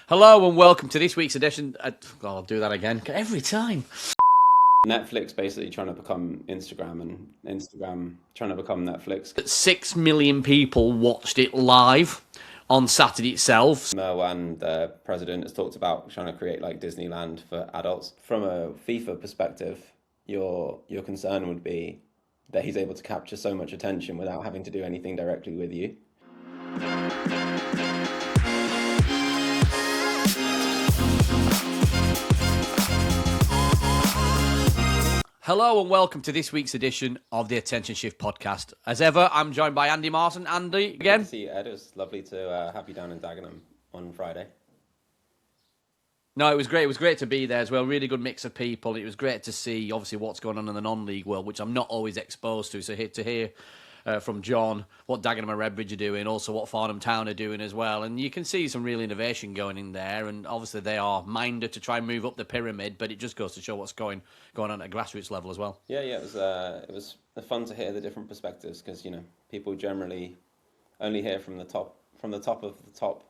Hello and welcome to this week's edition. I'll do that again every time. Netflix basically trying to become Instagram and Instagram trying to become Netflix. 6 million people watched it live on Saturday itself. Merwan, the president, has talked about trying to create like Disneyland for adults. From a FIFA perspective, your concern would be that he's able to capture so much attention without having to do anything directly with you. Hello and welcome to this week's edition of the Attention Shift podcast. As ever, I'm joined by Andy Martin. Andy, again. Good to see you, Ed. It was lovely to have you down in Dagenham on Friday. No, it was great. It was great to be there as well. Really good mix of people. It was great to see, obviously, what's going on in the non-league world, which I'm not always exposed to. So to hear from John what Dagenham and Redbridge are doing, also what Farnham Town are doing as well. And you can see some real innovation going in there. And obviously they are minded to try and move up the pyramid, but it just goes to show what's going on at a grassroots level as well. Yeah, it was fun to hear the different perspectives because people generally only hear from the top of the top.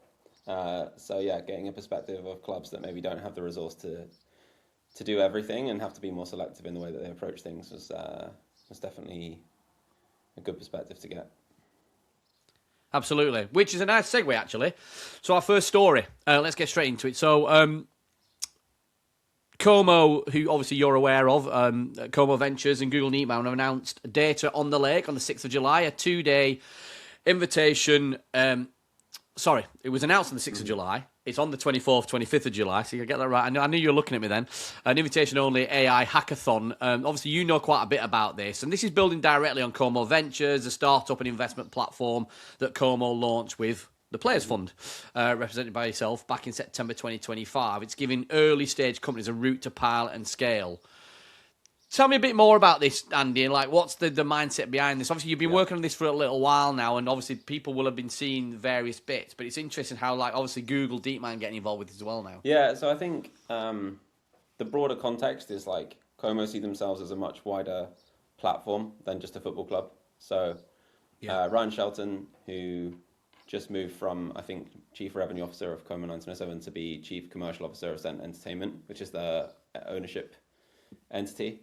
So yeah, getting a perspective of clubs that maybe don't have the resource to do everything and have to be more selective in the way that they approach things was definitely a good perspective to get. Absolutely, which is a nice segue actually. So our first story, let's get straight into it. So Como, who obviously you're aware of, Como Ventures and Google DeepMind have announced data on the lake on the 6th of July, a 2-day invitation. It was announced on the 6th of July. It's on the 24th, 25th of July, so you get that right. I knew you were looking at me then. An invitation-only AI hackathon. Obviously, you know quite a bit about this, and this is building directly on Como Ventures, a startup and investment platform that Como launched with the Players Fund, represented by yourself, back in September 2025. It's giving early-stage companies a route to pilot and scale. Tell me a bit more about this, Andy, and what's the mindset behind this? Obviously, you've been working on this for a little while now, and obviously people will have been seeing various bits, but it's interesting how, obviously Google DeepMind getting involved with this as well now. Yeah, so I think the broader context is Como see themselves as a much wider platform than just a football club. So Ryan Shelton, who just moved from, I think, Chief Revenue Officer of Como 1907 to be Chief Commercial Officer of Cent Entertainment, which is the ownership entity.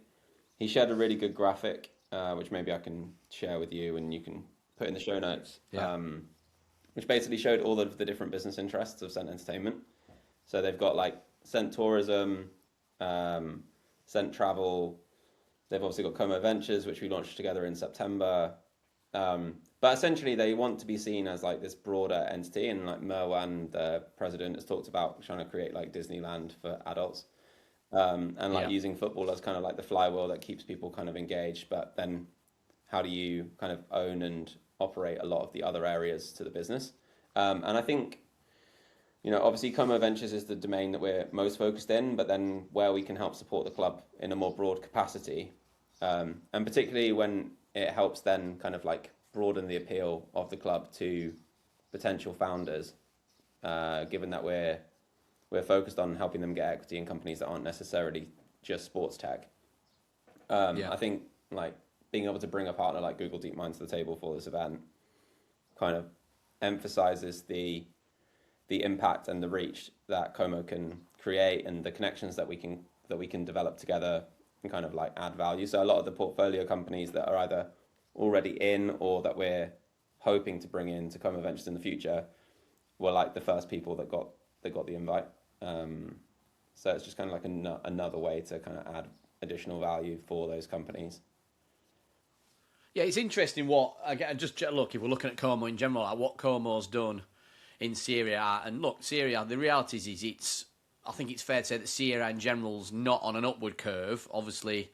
He shared a really good graphic, which maybe I can share with you and you can put in the show notes, which basically showed all of the different business interests of Cent Entertainment. So they've got Cent Tourism, Cent Travel. They've obviously got Como Ventures, which we launched together in September. But essentially they want to be seen as this broader entity, and Merwan, the president, has talked about trying to create Disneyland for adults. Using football as kind of the flywheel that keeps people kind of engaged, but then how do you kind of own and operate a lot of the other areas to the business? And I think, obviously Como Ventures is the domain that we're most focused in, but then where we can help support the club in a more broad capacity, and particularly when it helps then kind of broaden the appeal of the club to potential founders, given that we're focused on helping them get equity in companies that aren't necessarily just sports tech. I think being able to bring a partner like Google DeepMind to the table for this event kind of emphasizes the impact and the reach that Como can create and the connections that we can develop together and kind of add value. So a lot of the portfolio companies that are either already in or that we're hoping to bring into Como Ventures in the future were the first people that got the invite. So it's just kind of another way to kind of add additional value for those companies. Yeah, it's interesting look, if we're looking at Como in general, what Como's done in Serie A, and look, Serie A, the reality is I think it's fair to say that Serie A in general's not on an upward curve. Obviously,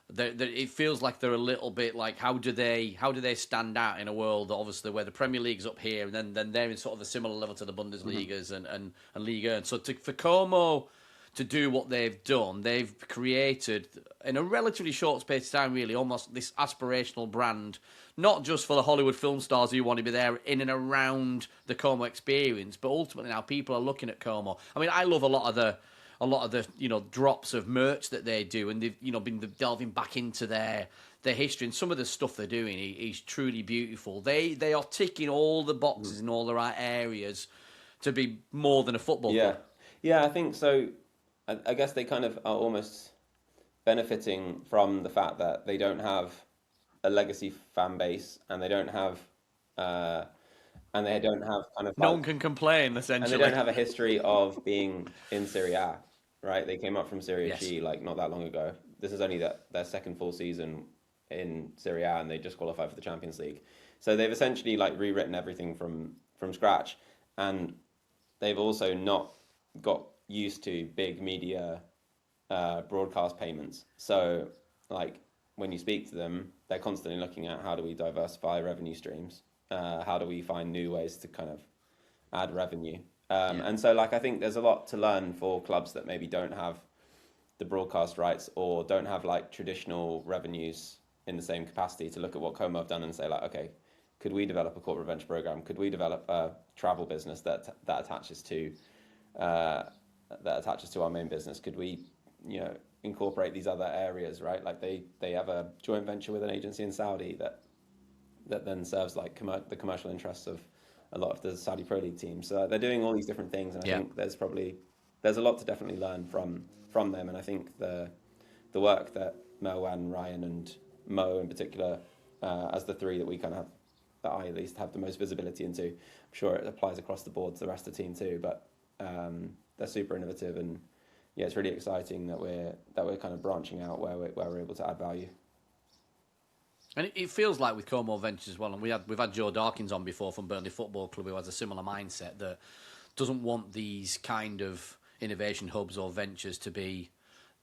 it feels like they're a little bit how do they stand out in a world obviously where the Premier League's up here and then they're in sort of a similar level to the Bundesligas and Liga. And so for Como to do what they've done, they've created in a relatively short space of time really almost this aspirational brand, not just for the Hollywood film stars who want to be there in and around the Como experience, but ultimately now people are looking at Como. I mean, I love a lot of the drops of merch that they do, and they've been delving back into their history, and some of the stuff they're doing is truly beautiful. They are ticking all the boxes in all the right areas to be more than a football Yeah, club. yeah, I think so. I guess they kind of are almost benefiting from the fact that they don't have a legacy fan base, and they don't have, uh, kind of No like, one can complain, and they essentially. don't have a history of being in Serie A, right? They came up from Serie Yes. C like not that long ago. This is only their second full season in Serie A, and they just qualified for the Champions League. So they've essentially like rewritten everything from scratch, and they've also not got used to big media broadcast payments. So, like, when you speak to them, they're constantly looking at how do we diversify revenue streams? How do we find new ways to kind of add revenue? And so, like, I think there's a lot to learn for clubs that maybe don't have the broadcast rights or don't have like traditional revenues in the same capacity, to look at what Como have done and say, like, okay, could we develop a corporate venture program? Could we develop a travel business that attaches to our main business? Could we, incorporate these other areas, right? Like they have a joint venture with an agency in Saudi that then serves like the commercial interests of a lot of the Saudi Pro League teams. So they're doing all these different things, and I think there's a lot to definitely learn from them. And I think the work that Mo and Ryan and Mo in particular, as the three that we kind of have, that I at least have the most visibility into, I'm sure it applies across the board to the rest of the team too. But they're super innovative, and yeah, it's really exciting that we're kind of branching out where we're able to add value. And it feels like with Como Ventures as well, and we've had Joe Dawkins on before from Burnley Football Club, who has a similar mindset that doesn't want these kind of innovation hubs or ventures to be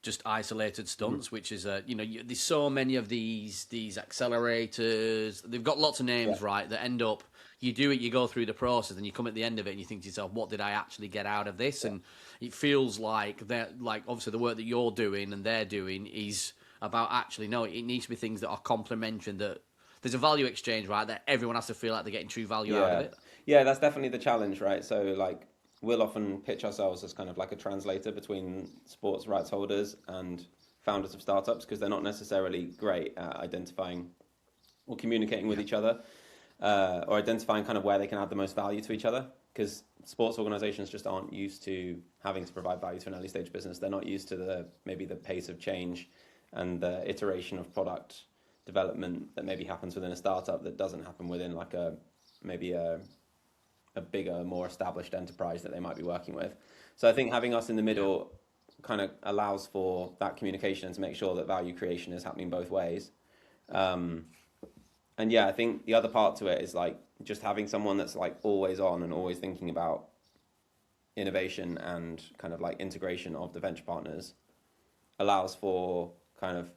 just isolated stunts, which is there's so many of these accelerators. They've got lots of names, right, that end up, you do it, you go through the process, and you come at the end of it and you think to yourself, what did I actually get out of this? And it feels like that, like obviously the work that you're doing and they're doing is about actually, no, it needs to be things that are complementary, and that there's a value exchange, right, that everyone has to feel like they're getting true value out of it. Yeah, that's definitely the challenge, right? So like, we'll often pitch ourselves as kind of like a translator between sports rights holders and founders of startups, because they're not necessarily great at identifying or communicating with each other, or identifying kind of where they can add the most value to each other, because sports organizations just aren't used to having to provide value to an early stage business. They're not used to maybe the pace of change and the iteration of product development that maybe happens within a startup that doesn't happen within like maybe a bigger, more established enterprise that they might be working with. So I think having us in the middle kind of allows for that communication and to make sure that value creation is happening both ways. And yeah, I think the other part to it is like just having someone that's like always on and always thinking about innovation and kind of like integration of the venture partners allows for kind of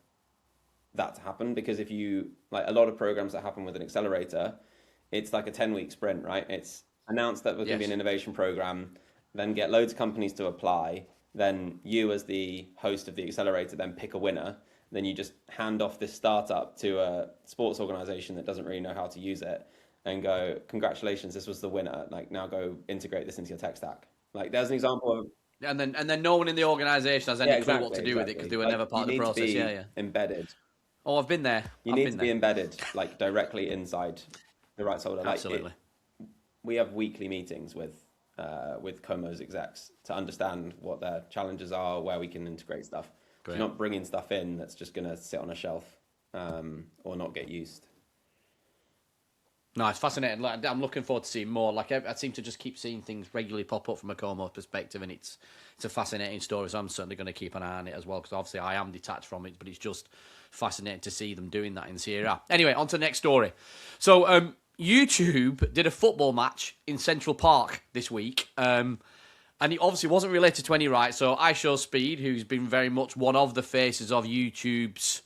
that to happen. Because if you, like a lot of programs that happen with an accelerator, it's like a 10-week sprint, right? It's announce that we're going to be an innovation program, then get loads of companies to apply, then you as the host of the accelerator then pick a winner, then you just hand off this startup to a sports organization that doesn't really know how to use it and go, congratulations, this was the winner, like now go integrate this into your tech stack. Like there's an example of, and then no one in the organisation has any clue what to do with it, because they were never part of the process. You need to be embedded. Oh, I've been there. You need to be embedded, like directly inside the rights holder. Absolutely. We have weekly meetings with Como's execs to understand what their challenges are, where we can integrate stuff. So you're not bringing stuff in that's just going to sit on a shelf or not get used. No, it's fascinating. Like, I'm looking forward to seeing more. Like I seem to just keep seeing things regularly pop up from a Como perspective, and it's a fascinating story. So I'm certainly going to keep an eye on it as well, because obviously I am detached from it, but it's just fascinating to see them doing that in Serie A. Anyway, on to the next story. So YouTube did a football match in Central Park this week, and it obviously wasn't related to any rights. So iShowSpeed, who's been very much one of the faces of YouTube's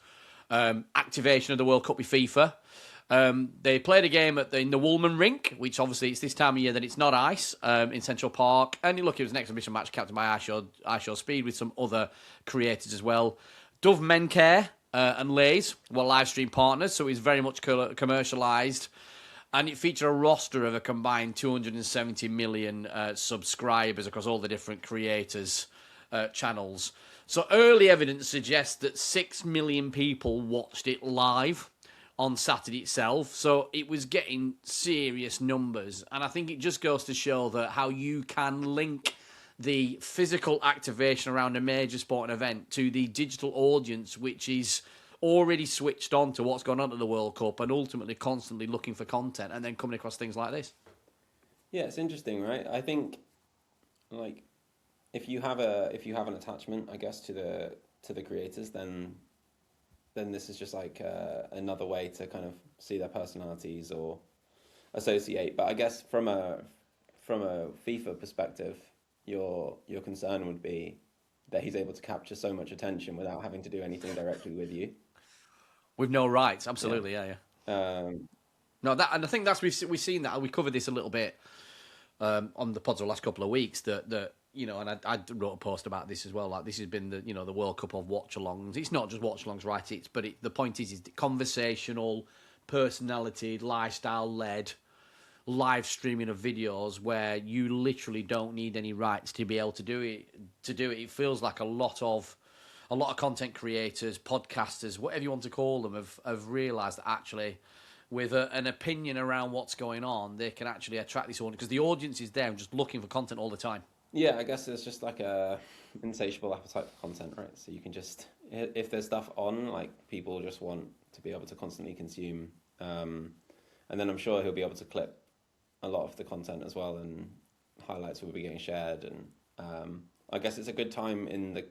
activation of the World Cup with FIFA, they played a game in the Woolman Rink, which obviously it's this time of year that it's not ice, in Central Park. And look, it was an exhibition match captained by iShowSpeed with some other creators as well. Dove Mencare and Lays were live stream partners, so it was very much commercialised. And it featured a roster of a combined 270 million subscribers across all the different creators' channels. So early evidence suggests that 6 million people watched it live on Saturday itself. So it was getting serious numbers. And I think it just goes to show that how you can link the physical activation around a major sporting event to the digital audience, which is already switched on to what's going on at the World Cup and ultimately constantly looking for content and then coming across things like this. Yeah, it's interesting, right? I think like if you have an attachment, I guess, to the creators, then this is just like another way to kind of see their personalities or associate. But I guess from a FIFA perspective, your concern would be that he's able to capture so much attention without having to do anything directly with you. With no rights, absolutely, yeah. No, that, and I think that's we've seen that. We covered this a little bit on the pods the last couple of weeks. That you know, and I wrote a post about this as well. Like, this has been the World Cup of watch-alongs. It's not just watch-alongs, right? The point is conversational, personality, lifestyle-led live streaming of videos where you literally don't need any rights to be able to do it. It feels like a lot of content creators, podcasters, whatever you want to call them, have realised that actually, with an opinion around what's going on, they can actually attract this audience because the audience is there and just looking for content all the time. Yeah, I guess there's just like a insatiable appetite for content, right? So you can just, if there's stuff on, like, people just want to be able to constantly consume. And then I'm sure he'll be able to clip a lot of the content as well, and highlights will be getting shared. And I guess it's a good time in the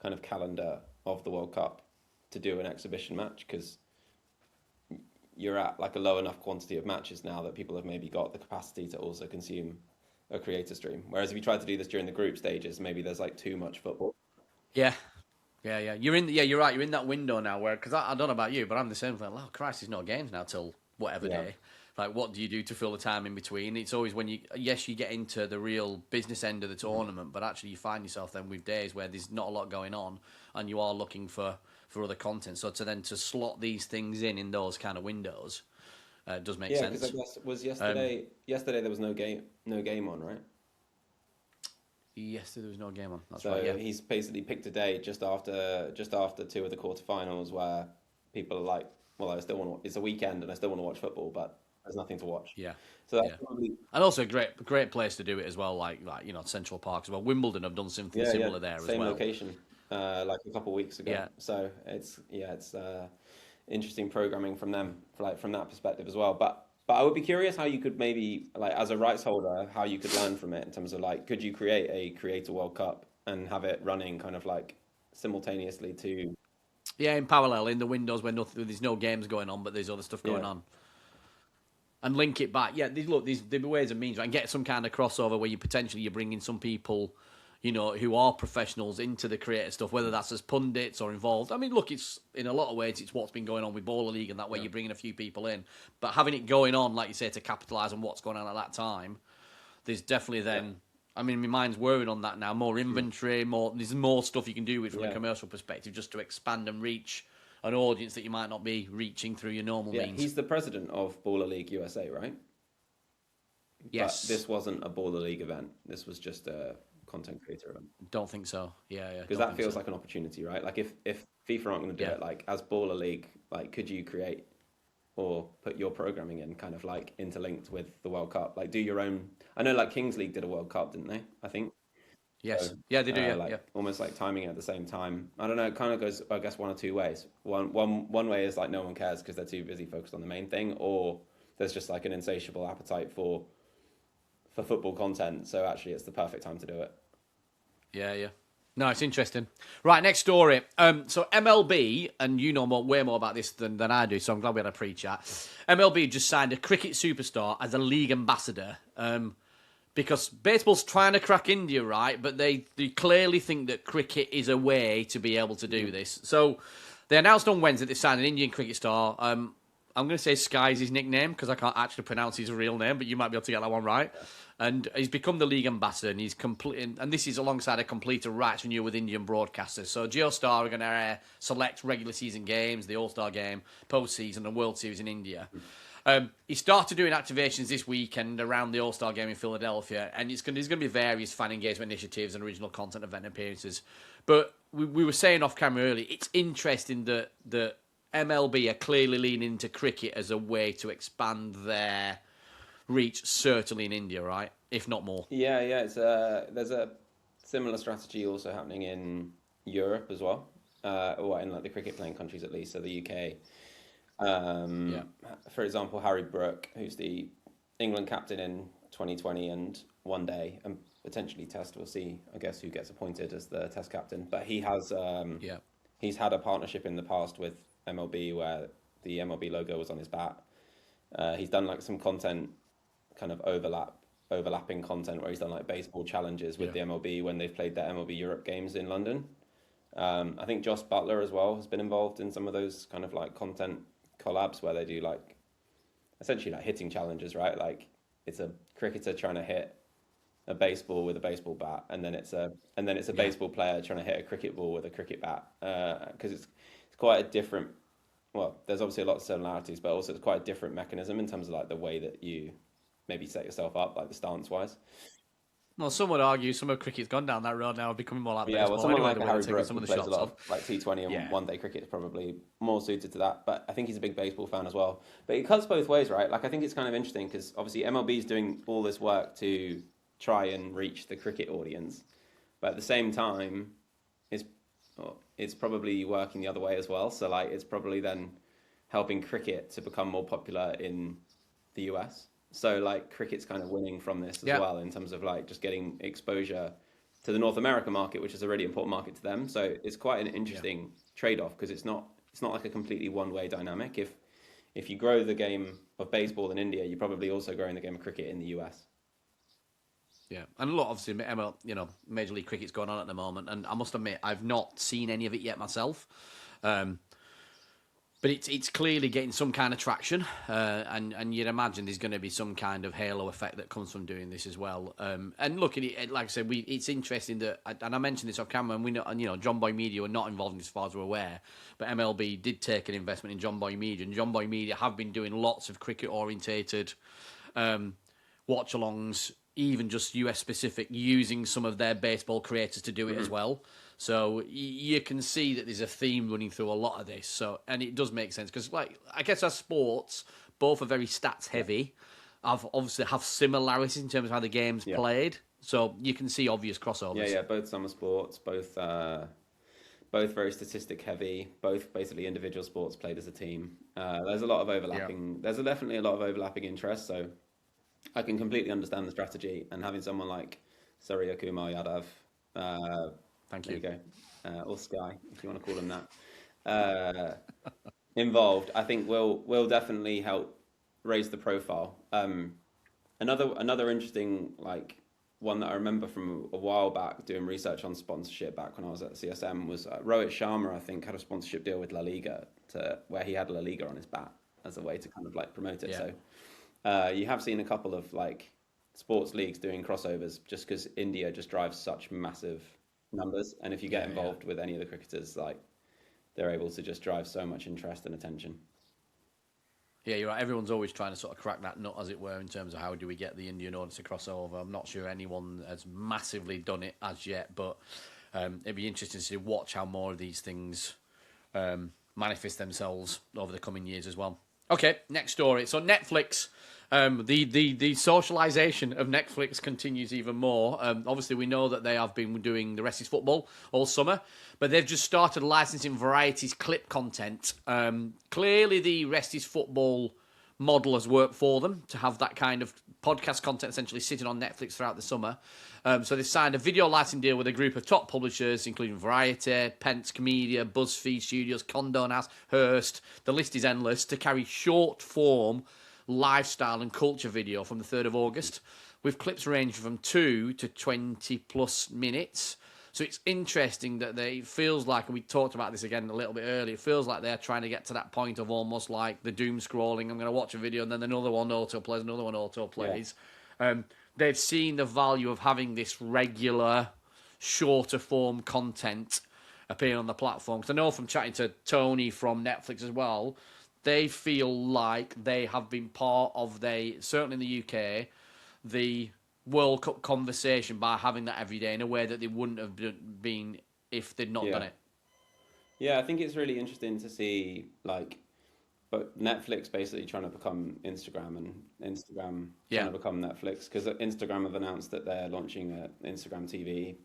kind of calendar of the World Cup to do an exhibition match, because you're at like a low enough quantity of matches now that people have maybe got the capacity to also consume a creator stream. Whereas if you try to do this during the group stages, maybe there's like too much football. Yeah. You're right. You're in that window now where, because I don't know about you, but I'm the same. Like, oh Christ, there's no games now till whatever day. Like, what do you do to fill the time in between? It's always when you get into the real business end of the tournament, but actually you find yourself then with days where there's not a lot going on and you are looking for other content. So to slot these things in those kind of windows does make sense. Yeah, because I guess was yesterday there was no game on, right? Yesterday there was no game on. That's so right. Yeah. He's basically picked a day just after two of the quarterfinals where people are like, well, I still want to. It's a weekend and I still want to watch football, but there's nothing to watch. Yeah. So that's probably... And also a great place to do it as well, like Central Park as well. Wimbledon have done something similar there as well. Same location, like a couple of weeks ago. Yeah. So it's interesting programming from them, from that perspective as well. But I would be curious how you could maybe, like, as a rights holder, how you could learn from it in terms of, like, could you create a Creator World Cup and have it running kind of like simultaneously to... Yeah, in parallel, in the windows where there's no games going on, but there's other stuff going on. And link it back. Yeah, there's ways and means, right? And get some kind of crossover where you're bringing some people, who are professionals into the creator stuff, whether that's as pundits or involved. I mean, look, it's in a lot of ways, it's what's been going on with Bowler League, and that way you're bringing a few people in. But having it going on, like you say, to capitalise on what's going on at that time, there's definitely then... I mean, my mind's whirring on that now. More inventory, there's more stuff you can do with from a commercial perspective, just to expand and reach an audience that you might not be reaching through your normal means. He's the president of Baller League USA, right? Yes. But this wasn't a Baller League event. This was just a content creator event. Don't think so. Yeah. Because that feels like an opportunity, right? Like if FIFA aren't going to do it, like as Baller League, like could you create or put your programming in kind of like interlinked with the World Cup? Like do your own... I know like Kings League did a World Cup, didn't they? I think. Yes. So, yeah, they do. Almost like timing it at the same time. I don't know. It kind of goes, I guess, one or two ways. One way is like no one cares because they're too busy focused on the main thing, or there's just like an insatiable appetite for football content. So actually, it's the perfect time to do it. Yeah. No, it's interesting. Right, next story. So MLB, and you know way more about this than I do, so I'm glad we had a pre-chat. MLB just signed a cricket superstar as a league ambassador. Because baseball's trying to crack India, right? But they clearly think that cricket is a way to be able to do this. So they announced on Wednesday they signed an Indian cricket star. I'm going to say Sky's his nickname because I can't actually pronounce his real name, but you might be able to get that one right. And he's become the league ambassador, and he's and this is alongside a complete rights renewal with Indian broadcasters. So Geostar are going to select regular season games, the All-Star game, postseason, and World Series in India. He started doing activations this weekend around the All-Star game in Philadelphia, and there's going to be various fan engagement initiatives and original content event appearances. But we were saying off camera earlier, it's interesting that MLB are clearly leaning into cricket as a way to expand their reach, certainly in India, right? If not more. Yeah, there's a similar strategy also happening in Europe as well, or in like the cricket playing countries at least. So the UK, Yeah. for example, Harry Brook, who's the England captain in 2020 and one day and potentially Test. We'll see, I guess, who gets appointed as the Test captain. But Yeah. he's had a partnership in the past with MLB where the MLB logo was on his bat. He's done like some content kind of overlapping content where he's done like baseball challenges with the MLB when they've played their MLB Europe games in London. I think Joss Butler as well has been involved in some of those kind of like content collabs where they do like essentially like hitting challenges, right? Like it's a cricketer trying to hit a baseball with a baseball bat, and then it's a baseball player trying to hit a cricket ball with a cricket bat. Because it's quite a different. Well, there's obviously a lot of similarities, but also it's quite a different mechanism in terms of like the way that you maybe set yourself up, like the stance wise. Well, some would argue some of cricket's gone down that road now, becoming more like Yeah, baseball. well, someone Anyway, like the way Harry they're taking Brook some who of the plays a shots lot off. of like T20 and one day cricket is probably more suited to that. But I think he's a big baseball fan as well. But it cuts both ways, right? Like I think it's kind of interesting because obviously MLB is doing all this work to try and reach the cricket audience, but at the same time, it's probably working the other way as well. So like it's probably then helping cricket to become more popular in the US. So like cricket's kind of winning from this as well in terms of like just getting exposure to the North America market, which is a really important market to them. So it's quite an interesting trade-off because it's not like a completely one-way dynamic. If you grow the game of baseball in India, you're probably also growing the game of cricket in the US. Yeah, and a lot obviously, Major League Cricket's going on at the moment, and I must admit I've not seen any of it yet myself. But it's clearly getting some kind of traction, and you'd imagine there's going to be some kind of halo effect that comes from doing this as well. And look, like I said, it's interesting that, and I mentioned this off camera, and we know, John Boy Media were not involved in this as far as we're aware, but MLB did take an investment in John Boy Media, and John Boy Media have been doing lots of cricket-orientated watch-alongs, even just US specific, using some of their baseball creators to do it as well. So you can see that there's a theme running through a lot of this. So, and it does make sense because, like, I guess as sports, both are very stats heavy. Obviously have similarities in terms of how the game's played. So you can see obvious crossovers. Yeah. Both summer sports, both very statistic heavy. Both basically individual sports played as a team. There's a lot of overlapping. There's definitely a lot of overlapping interests. So I can completely understand the strategy, and having someone like Surya Kumar Yadav. Thank you. you. There you go. Or Sky, if you want to call them that. Involved, I think will definitely help raise the profile. Another interesting one that I remember from a while back doing research on sponsorship back when I was at CSM was Rohit Sharma, I think, had a sponsorship deal with La Liga where he had La Liga on his bat as a way to kind of promote it. Yeah. So you have seen a couple of sports leagues doing crossovers just because India just drives such massive numbers, and if you get involved with any of the cricketers, they're able to just drive so much interest and attention. Yeah, you're right. Everyone's always trying to sort of crack that nut, as it were, in terms of how do we get the Indian audience to cross over. I'm not sure anyone has massively done it as yet, but it'd be interesting to watch how more of these things manifest themselves over the coming years as well. Okay, next story. So Netflix, the socialization of Netflix continues even more. Obviously, we know that they have been doing The Rest is Football all summer, but they've just started licensing Variety's clip content. Clearly, The Rest is Football model has worked for them to have that kind of podcast content essentially sitting on Netflix throughout the summer. So they've signed a video licensing deal with a group of top publishers, including Variety, Penske Media, BuzzFeed Studios, Condé Nast, Hearst. The list is endless, to carry short-form lifestyle and culture video from the 3rd of August, with clips ranging from 2 to 20-plus minutes. So it's interesting that it feels like, and we talked about this again a little bit earlier, it feels like they're trying to get to that point of almost like the doom scrolling. I'm going to watch a video and then another one auto-plays, another one auto-plays. Yeah. They've seen the value of having this regular, shorter form content appearing on the platform. Because I know from chatting to Tony from Netflix as well, they feel like they have been part of, certainly in the UK, the World Cup conversation by having that every day in a way that they wouldn't have been if they'd not done it. Yeah, I think it's really interesting to see like, but Netflix basically trying to become Instagram and Instagram trying Yeah, to become Netflix because Instagram have announced that they're launching an Instagram TV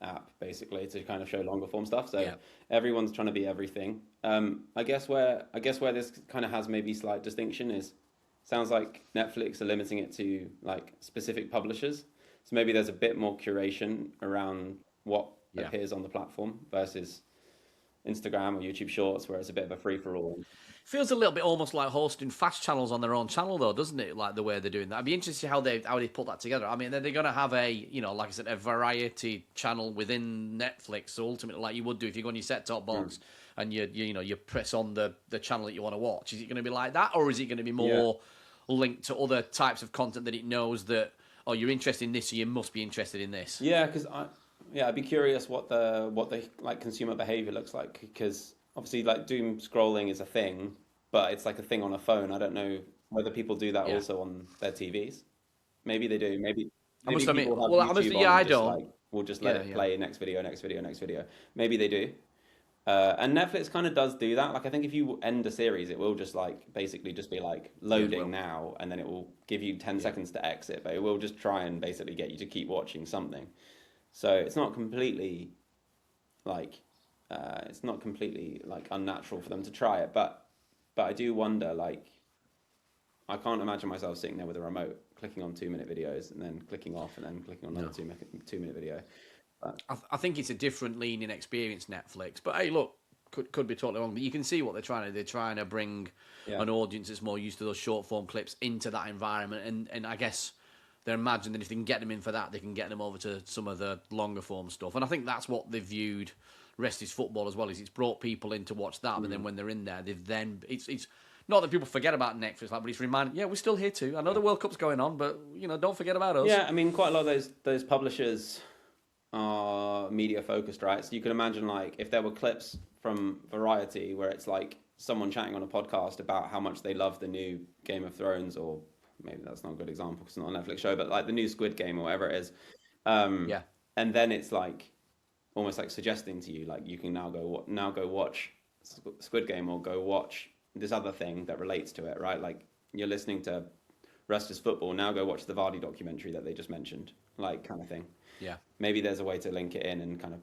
app basically to kind of show longer form stuff. So yeah, everyone's trying to be everything. I guess where this kind of has maybe slight distinction is sounds like Netflix are limiting it to like specific publishers. So maybe there's a bit more curation around what yeah. appears on the platform versus Instagram or YouTube Shorts, where it's a bit of a free for all. Feels a little bit almost like hosting fast channels on their own channel, though, doesn't it? Like the way they're doing that. I'd be interested to see how they put that together. I mean, they're going to have a, you know, like I said, a variety channel within Netflix. So ultimately, like you would do if you go on your set top box and you press on the channel that you want to watch. Is it going to be like that, or is it going to be Yeah. more linked to other types of content that it knows that, oh, you're interested in this, so you must be interested in this? Yeah, I'd be curious what the like consumer behavior looks like because obviously like doom scrolling is a thing, but it's like a thing on a phone. I don't know whether people do that Yeah. also on their TVs. Maybe they do. I Maybe must admit, people have well, I must, YouTube yeah, on I and just don't. like we'll just let Yeah, it yeah, play next video, next video, next video. Maybe they do. And Netflix kind of does do that. Like I think if you end a series, it will just like basically just be like yeah, it loading will. now, and then it will give you 10 Yeah. seconds to exit, but it will just try and basically get you to keep watching something. So like it's not completely like unnatural for them to try it, but I do wonder like I can't imagine myself sitting there with a remote clicking on 2 minute videos and then clicking off and then clicking on another No. 2 minute video. But I think it's a different leaning experience, Netflix. But hey, look, could be totally wrong. But you can see what they're trying to do. They're trying to bring yeah, an audience that's more used to those short form clips into that environment. And I guess they're imagining that if they can get them in for that, they can get them over to some of the longer form stuff. And I think that's what they've viewed Rest is Football as well. Is it's brought people in to watch that, but then when they're in there, they've then it's not that people forget about Netflix, like, but it's reminded, yeah, we're still here too. I know the World Cup's going on, but don't forget about us. yeah. I mean, quite a lot of those publishers are media focused, right? So you can imagine like if there were clips from Variety where it's like someone chatting on a podcast about how much they love the new Game of Thrones, or maybe that's not a good example because it's not a Netflix show, but like the new Squid Game or whatever it is, Yeah, and then it's like almost like suggesting to you like you can now go watch Squid Game or go watch this other thing that relates to it, right? Like you're listening to Rest is Football, now go watch the Vardy documentary that they just mentioned, like kind of thing. yeah. Maybe there's a way to link it in and kind of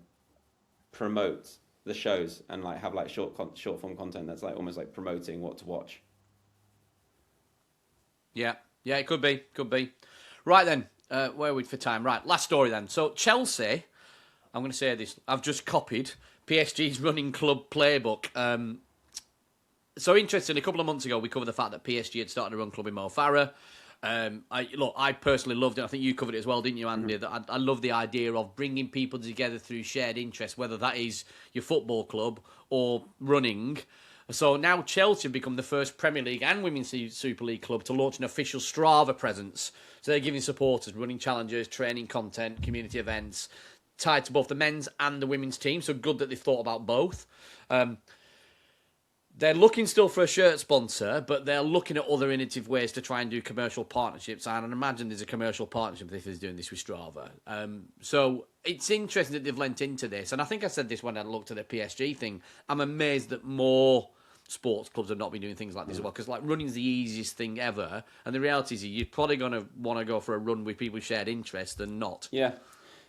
promote the shows and like have like short form content that's like almost like promoting what to watch. Yeah, yeah, it could be. Right then, where are we for time? Right, last story then. So Chelsea, I'm going to say this. I've just copied PSG's running club playbook. So interesting. A couple of months ago, we covered the fact that PSG had started a run club in Mo Farah. I personally loved it. I think you covered it as well, didn't you, Andy? That I love the idea of bringing people together through shared interests, whether that is your football club or running. So now Chelsea have become the first Premier League and Women's Super League club to launch an official Strava presence. So they're giving supporters running challenges, training content, community events, tied to both the men's and the women's team. So good that they've thought about both. They're looking still for a shirt sponsor, but they're looking at other innovative ways to try and do commercial partnerships. And I imagine there's a commercial partnership if he's doing this with Strava. So it's interesting that they've lent into this. And I think I said this when I looked at the PSG thing. I'm amazed that more sports clubs have not been doing things like this as well. Because like running's the easiest thing ever. And the reality is you're probably going to want to go for a run with people with shared interests than not. Yeah.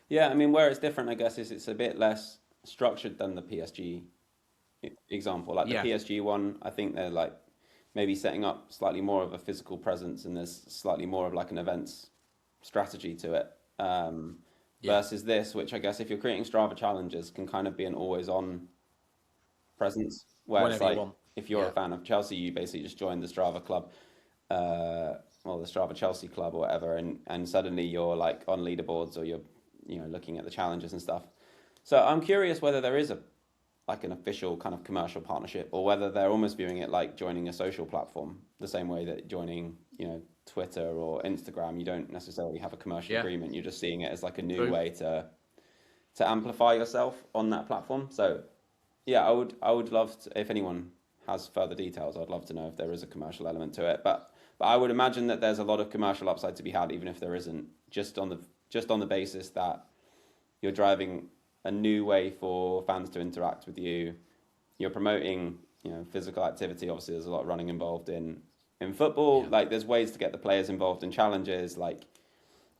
Yeah, I mean, where it's different, I guess, is it's a bit less structured than the PSG example. Like the Yeah. PSG one, I think they're like maybe setting up slightly more of a physical presence and there's slightly more of like an events strategy to it. Versus this, which I guess if you're creating Strava challenges can kind of be an always on presence. Where it's Whenever you like, want. if you're Yeah. a fan of Chelsea, you basically just join the Strava club, well, the Strava Chelsea club or whatever, and suddenly you're like on leaderboards or you're looking at the challenges and stuff. So I'm curious whether there is an official kind of commercial partnership, or whether they're almost viewing it like joining a social platform, the same way that joining, Twitter or Instagram, you don't necessarily have a commercial agreement. You're just seeing it as like a new way to amplify yourself on that platform. So yeah, I would love to, if anyone has further details, I'd love to know if there is a commercial element to it. But I would imagine that there's a lot of commercial upside to be had, even if there isn't, just on the basis that you're driving a new way for fans to interact with you, you're promoting, physical activity. Obviously, there's a lot of running involved in football. Yeah. Like, there's ways to get the players involved in challenges. Like,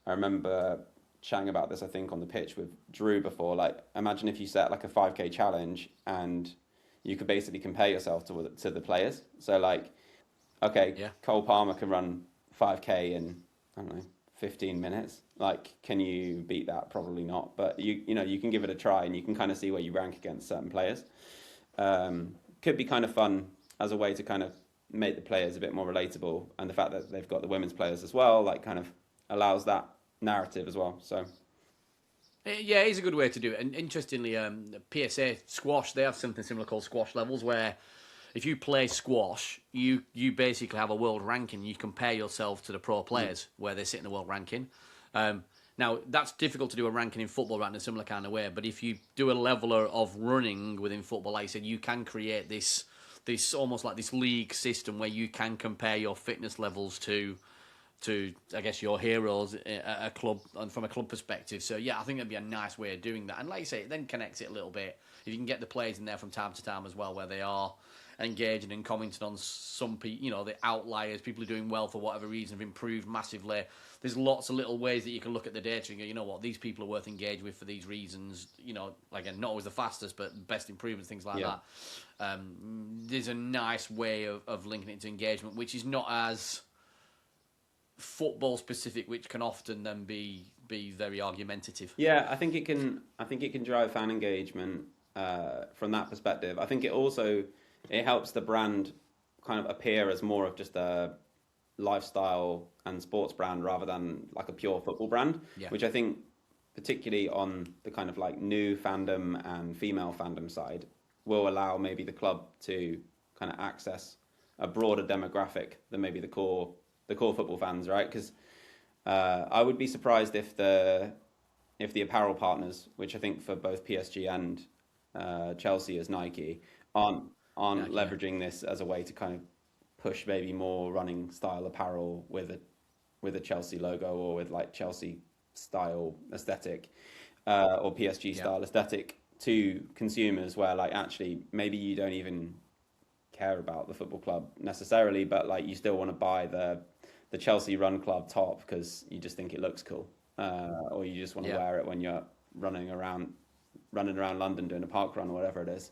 I remember chatting about this, I think, on the pitch with Drew before. Like, imagine if you set like a 5K challenge and you could basically compare yourself to the players. So like, okay, Cole Palmer can run 5K in, I don't know, 15 minutes. Like, can you beat that? Probably not. But you can give it a try, and you can kind of see where you rank against certain players. Could be kind of fun as a way to kind of make the players a bit more relatable, and the fact that they've got the women's players as well, like, kind of allows that narrative as well. So yeah, it is a good way to do it. And interestingly, PSA Squash, they have something similar called Squash Levels, where if you play squash, you basically have a world ranking. You compare yourself to the pro players where they sit in the world ranking. Now, that's difficult to do a ranking in football right in a similar kind of way, but if you do a leveler of running within football, like I said, you can create this almost like this league system where you can compare your fitness levels to I guess your heroes at a club, and from a club perspective. So yeah, I think that'd be a nice way of doing that. And like you say, it then connects it a little bit. If you can get the players in there from time to time as well, where they are engaging and commenting on some people, the outliers, people who are doing well for whatever reason, have improved massively. There's lots of little ways that you can look at the data and go, you know what, these people are worth engaging with for these reasons. Again, not always the fastest, but best improvements, things like that. There's a nice way of linking it to engagement, which is not as football specific, which can often then be very argumentative. Yeah, I think it can drive fan engagement from that perspective. I think it helps the brand kind of appear as more of just a lifestyle and sports brand rather than like a pure football brand, which I think particularly on the kind of like new fandom and female fandom side will allow maybe the club to kind of access a broader demographic than maybe the core football fans, right? Because I would be surprised if the apparel partners, which I think for both PSG and Chelsea as Nike, aren't leveraging this as a way to kind of push maybe more running style apparel with a Chelsea logo or with like Chelsea style aesthetic or PSG style aesthetic to consumers, where like actually maybe you don't even care about the football club necessarily, but like you still want to buy the Chelsea Run Club top because you just think it looks cool, or you just want to wear it when you're running around London doing a park run or whatever it is.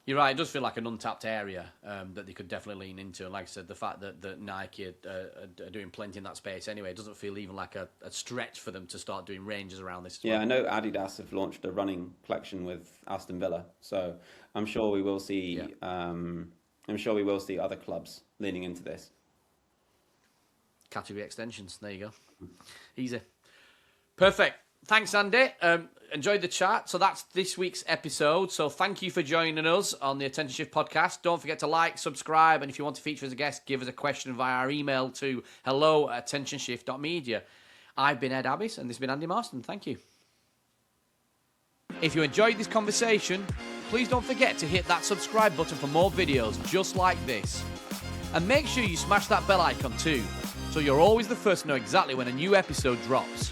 You're right. It does feel like an untapped area that they could definitely lean into. And like I said, the fact that Nike are doing plenty in that space anyway, it doesn't feel even like a stretch for them to start doing ranges around this. I know Adidas have launched a running collection with Aston Villa, so I'm sure we will see. I'm sure we will see other clubs leaning into this. Category extensions. There you go. Easy. Perfect. Thanks, Andy. Enjoyed the chat. So that's this week's episode. So thank you for joining us on the Attention Shift podcast. Don't forget to like, subscribe, and if you want to feature as a guest, give us a question via our email to hello@attentionshift.media. I've been Ed Abbis, and this has been Andy Marston. Thank you. If you enjoyed this conversation, please don't forget to hit that subscribe button for more videos just like this. And make sure you smash that bell icon too, so you're always the first to know exactly when a new episode drops.